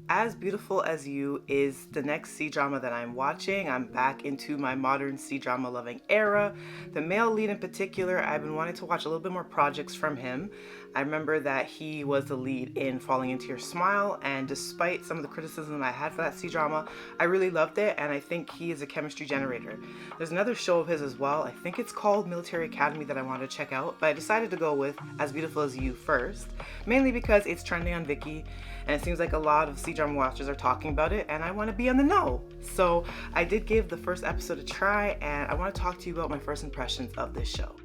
As Beautiful as You is the next C-drama that I'm watching. I'm back into my modern C-drama loving era. The male lead in particular, I've been wanting to watch a little bit more projects from him. I remember that he was the lead in Falling Into Your Smile, and despite some of the criticism I had for that C-drama, I really loved it, and I think he is a chemistry generator. There's another show of his as well. I think it's called Military Academy that I wanted to check out, but I decided to go with As Beautiful as You first, mainly because it's trending on Viki, and it seems like a lot of C-drama watchers are talking about it, and I want to be on the know. So I did give the first episode a try, and I want to talk to you about my first impressions of this show.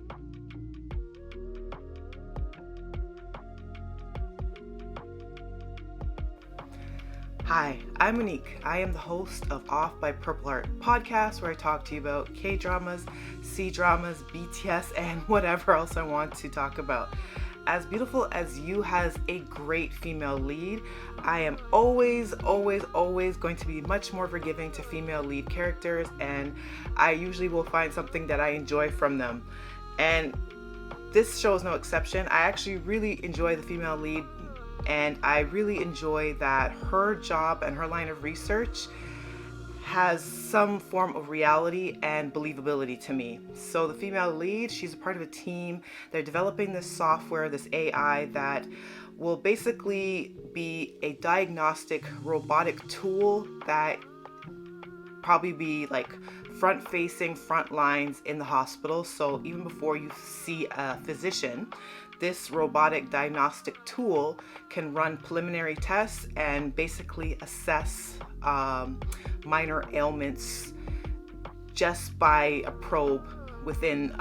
Hi, I'm Monique. I am the host of Off by Purple Heart podcast, where I talk to you about K-dramas, C-dramas, BTS, and whatever else I want to talk about. As Beautiful as You has a great female lead. I am always going to be much more forgiving to female lead characters, and I usually will find something that I enjoy from them. And this show is no exception. I actually really enjoy the female lead, and I really enjoy that her job and her line of research has some form of reality and believability to me. So the female lead, she's a part of a team. They're developing this software, this AI that will basically be a diagnostic robotic tool that probably be like front-facing front lines in the hospital. So even before you see a physician, this robotic diagnostic tool can run preliminary tests and basically assess minor ailments just by a probe within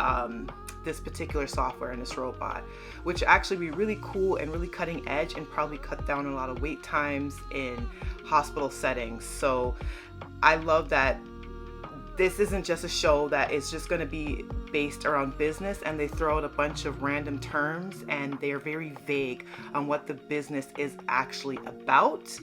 this particular software and this robot, which actually be really cool and really cutting edge and probably cut down a lot of wait times in hospital settings. So I love that this isn't just a show that is just going to be based around business and they throw out a bunch of random terms and they're very vague on what the business is actually about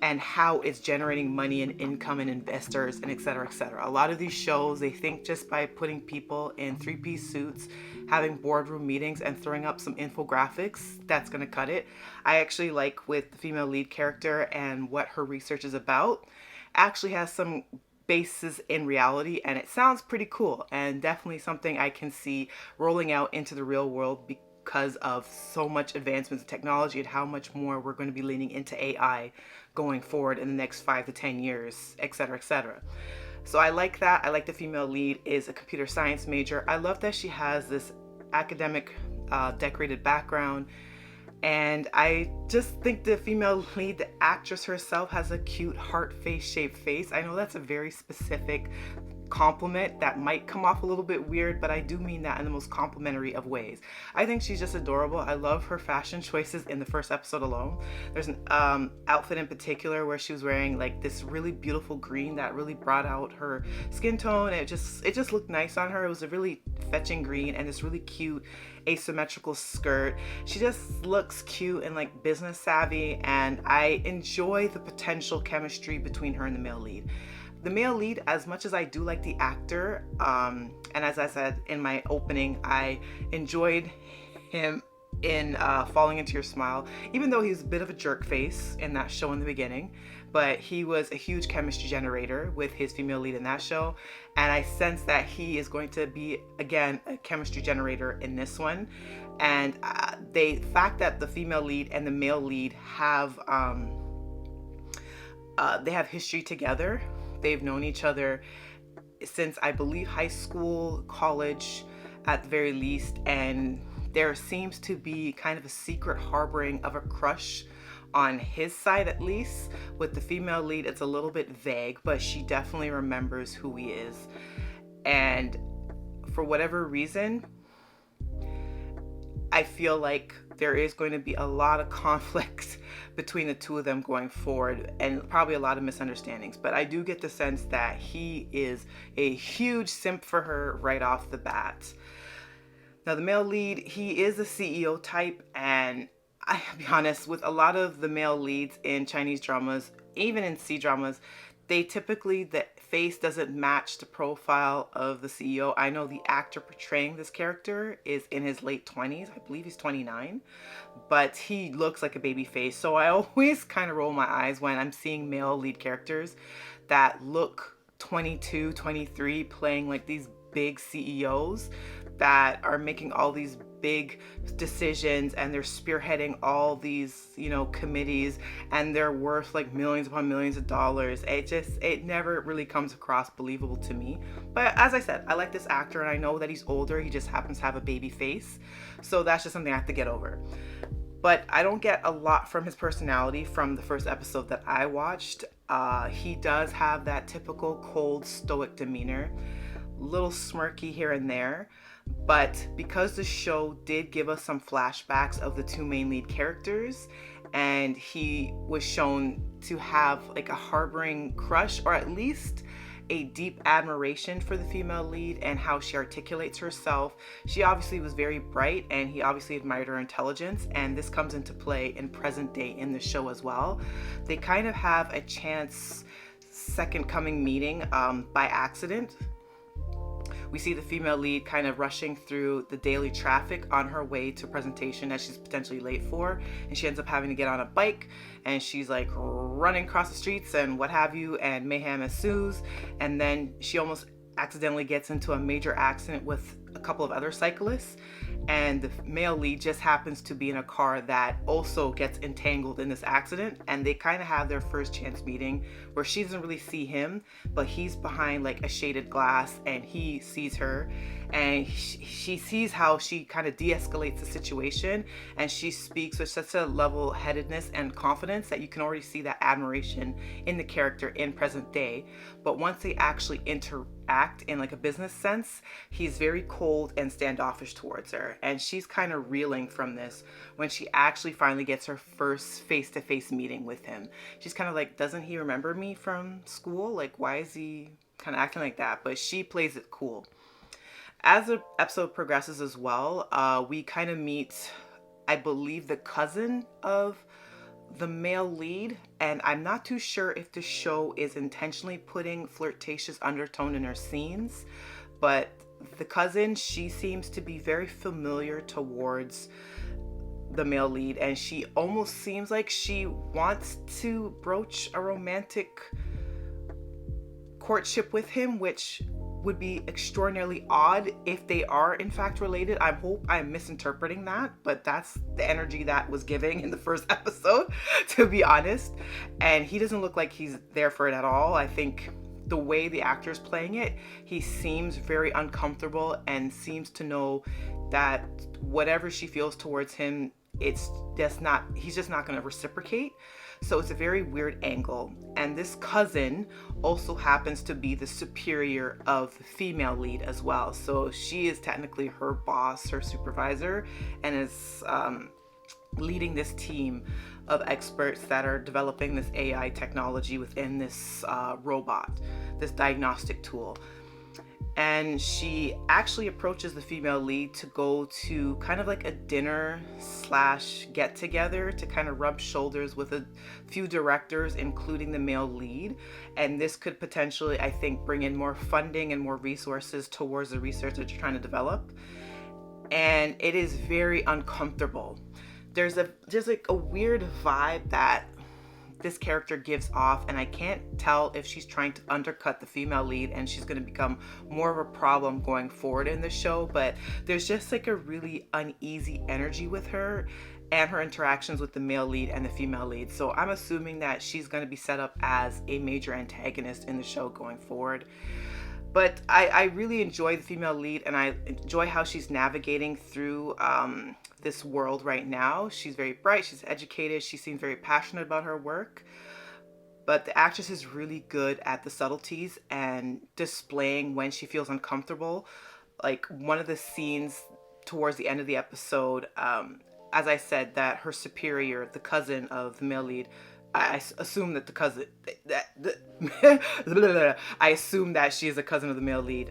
and how it's generating money and income and investors and et cetera, et cetera. A lot of these shows, they think just by putting people in three-piece suits, having boardroom meetings and throwing up some infographics, that's gonna cut it. I actually like with the female lead character and what her research is about, actually has some basis in reality, and it sounds pretty cool and definitely something I can see rolling out into the real world because of so much advancements in technology and how much more we're going to be leaning into AI going forward in the next 5 to 10 years, etc., etc. So I like that. I like the female lead is a computer science major. I love that she has this academic decorated background. And I just think the female lead, the actress herself, has a cute heart face shaped face. I know that's a very specific compliment that might come off a little bit weird, but I do mean that in the most complimentary of ways. I think she's just adorable. I love her fashion choices in the first episode alone. There's an outfit in particular where she was wearing like this really beautiful green that really brought out her skin tone. It just looked nice on her. It was a really fetching green and this really cute asymmetrical skirt. She just looks cute and like business savvy, and I enjoy the potential chemistry between her and the male lead. The male lead, as much as I do like the actor, and as I said in my opening, I enjoyed him in Falling Into Your Smile, even though he was a bit of a jerk face in that show in the beginning, but he was a huge chemistry generator with his female lead in that show, and I sense that he is going to be, again, a chemistry generator in this one. And the fact that the female lead and the male lead have they have history together. They've known each other since, I believe, high school, college at the very least, and there seems to be kind of a secret harboring of a crush on his side, at least. With the female lead, it's a little bit vague, but she definitely remembers who he is. And for whatever reason, I feel like there is going to be a lot of conflict between the two of them going forward and probably a lot of misunderstandings. But I do get the sense that he is a huge simp for her right off the bat. Now, the male lead, he is a CEO type, and I'll be honest, with a lot of the male leads in Chinese dramas, even in C dramas, they typically, the face doesn't match the profile of the CEO. I know the actor portraying this character is in his late 20s. I believe he's 29, but he looks like a baby face. So I always kind of roll my eyes when I'm seeing male lead characters that look 22, 23, playing like these big CEOs that are making all these big decisions, and they're spearheading all these, committees, and they're worth like millions upon millions of dollars. It never really comes across believable to me. But as I said, I like this actor, and I know that he's older. He just happens to have a baby face. So that's just something I have to get over. But I don't get a lot from his personality from the first episode that I watched. He does have that typical cold, stoic demeanor, little smirky here and there. But because the show did give us some flashbacks of the two main lead characters, and he was shown to have like a harboring crush, or at least a deep admiration for the female lead and how she articulates herself. She obviously was very bright, and he obviously admired her intelligence, and this comes into play in present day in the show as well. They kind of have a chance second coming meeting by accident. We see the female lead kind of rushing through the daily traffic on her way to a presentation that she's potentially late for, and she ends up having to get on a bike, and she's like running across the streets and what have you, and mayhem ensues, and then she almost accidentally gets into a major accident with a couple of other cyclists, and the male lead just happens to be in a car that also gets entangled in this accident, and they kind of have their first chance meeting where she doesn't really see him, but he's behind like a shaded glass, and he sees her, and she sees how she kind of de-escalates the situation, and she speaks with such a level-headedness and confidence that you can already see that admiration in the character in present day. But once they actually interact in like a business sense, he's very cold and standoffish towards her, and she's kind of reeling from this when she actually finally gets her first face-to-face meeting with him. She's kind of like, doesn't he remember me from school? Like, why is he kind of acting like that? But she plays it cool. As the episode progresses as well, we kind of meet, I believe, the cousin of the male lead, and I'm not too sure if the show is intentionally putting flirtatious undertone in her scenes, but the cousin, she seems to be very familiar towards the male lead, and she almost seems like she wants to broach a romantic courtship with him, which would be extraordinarily odd if they are in fact related. I hope I'm misinterpreting that, but that's the energy that was giving in the first episode, to be honest. And he doesn't look like he's there for it at all. I think the way the actor's playing it, he seems very uncomfortable and seems to know that whatever she feels towards him, he's just not going to reciprocate. So it's a very weird angle. And this cousin also happens to be the superior of the female lead as well. So she is technically her boss, her supervisor, and is leading this team of experts that are developing this AI technology within this robot, this diagnostic tool. And she actually approaches the female lead to go to kind of like a dinner / get together to kind of rub shoulders with a few directors, including the male lead. And this could potentially, I think, bring in more funding and more resources towards the research that you're trying to develop. And it is very uncomfortable. There's like a weird vibe that this character gives off, and I can't tell if she's trying to undercut the female lead and she's going to become more of a problem going forward in the show, but there's just like a really uneasy energy with her and her interactions with the male lead and the female lead. So I'm assuming that she's going to be set up as a major antagonist in the show going forward. But I really enjoy the female lead, and I enjoy how she's navigating through this world right now. She's very bright, she's educated, she seems very passionate about her work. But the actress is really good at the subtleties and displaying when she feels uncomfortable. Like one of the scenes towards the end of the episode, as I said, that her superior, the cousin of the male lead, I assume that I assume that she is a cousin of the male lead.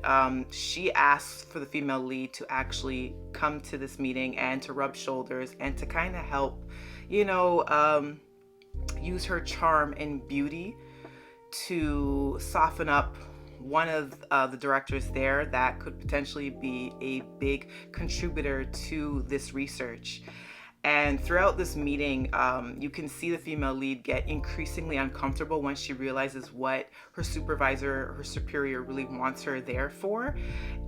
She asks for the female lead to actually come to this meeting and to rub shoulders and to kind of help, use her charm and beauty to soften up one of the directors there that could potentially be a big contributor to this research. And throughout this meeting, you can see the female lead get increasingly uncomfortable when she realizes what her supervisor, her superior really wants her there for.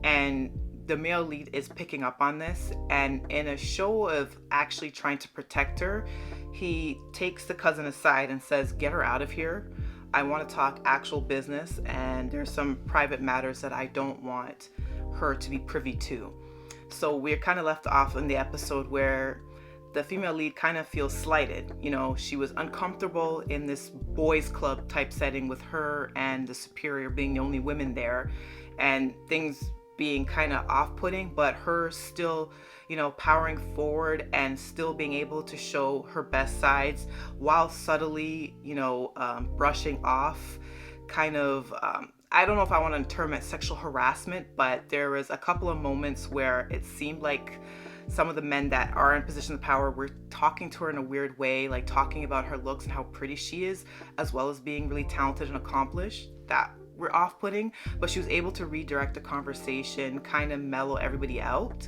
And the male lead is picking up on this. And in a show of actually trying to protect her, he takes the cousin aside and says, "Get her out of here. I want to talk actual business, and there's some private matters that I don't want her to be privy to." So we're kind of left off in the episode where the female lead kind of feels slighted. You know, she was uncomfortable in this boys club type setting with her and the superior being the only women there, and things being kind of off-putting, but her still, you know, powering forward and still being able to show her best sides while subtly, you know, brushing off kind of, I don't know if I want to term it sexual harassment, but there was a couple of moments where it seemed like some of the men that are in position of power were talking to her in a weird way, like talking about her looks and how pretty she is, as well as being really talented and accomplished, that were off-putting. But she was able to redirect the conversation, kind of mellow everybody out,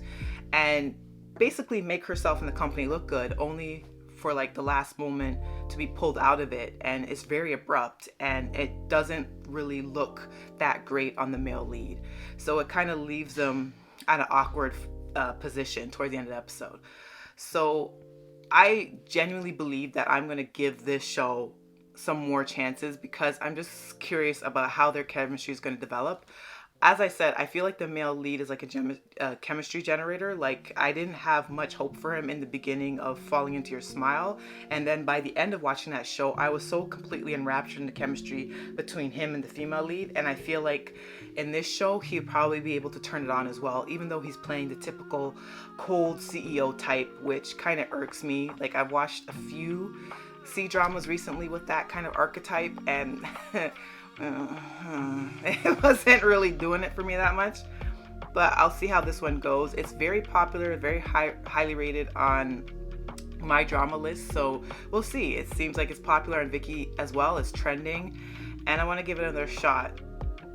and basically make herself and the company look good, only for like the last moment to be pulled out of it. And it's very abrupt, and it doesn't really look that great on the male lead. So it kind of leaves them at an awkward position toward the end of the episode. So I genuinely believe that I'm going to give this show some more chances because I'm just curious about how their chemistry is going to develop. As I said, I feel like the male lead is like a chemistry generator. Like, I didn't have much hope for him in the beginning of Falling Into Your Smile. And then by the end of watching that show, I was so completely enraptured in the chemistry between him and the female lead. And I feel like in this show, he'd probably be able to turn it on as well, even though he's playing the typical cold CEO type, which kind of irks me. Like, I've watched a few C-dramas recently with that kind of archetype, and it wasn't really doing it for me that much. But I'll see how this one goes. It's very popular, very highly rated on my drama list, so we'll see. It seems like it's popular on Viki as well. It's trending, and I want to give it another shot.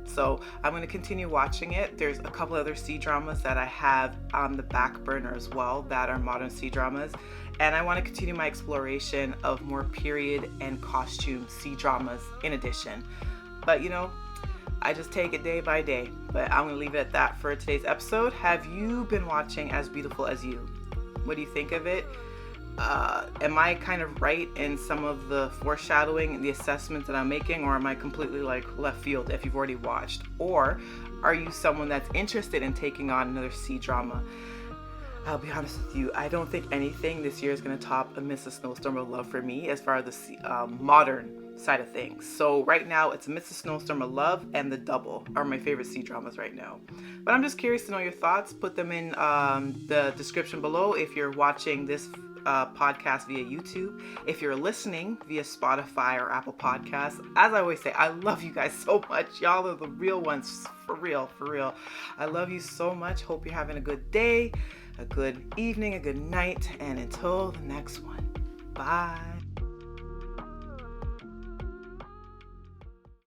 So I'm going to continue watching it. There's a couple other C-dramas that I have on the back burner as well that are modern C-dramas. And I want to continue my exploration of more period and costume C-dramas in addition. But, you know, I just take it day by day. But I'm going to leave it at that for today's episode. Have you been watching As Beautiful As You? What do you think of it? Am I kind of right in some of the foreshadowing and the assessments that I'm making, or am I completely like left field if you've already watched? Or are you someone that's interested in taking on another C-drama? I'll be honest with you, I don't think anything this year is going to top A Mrs. Snowstorm of Love for me as far as the modern side of things. So right now it's Mrs. Snowstorm of Love and The Double are my favorite C-dramas right now. But I'm just curious to know your thoughts. Put them in the description below if you're watching this podcast via YouTube. If you're listening via Spotify or Apple Podcasts, as I always say, I love you guys so much. Y'all are the real ones, for real, for real. I love you so much. Hope you're having a good day, a good evening, a good night, and until the next one, bye.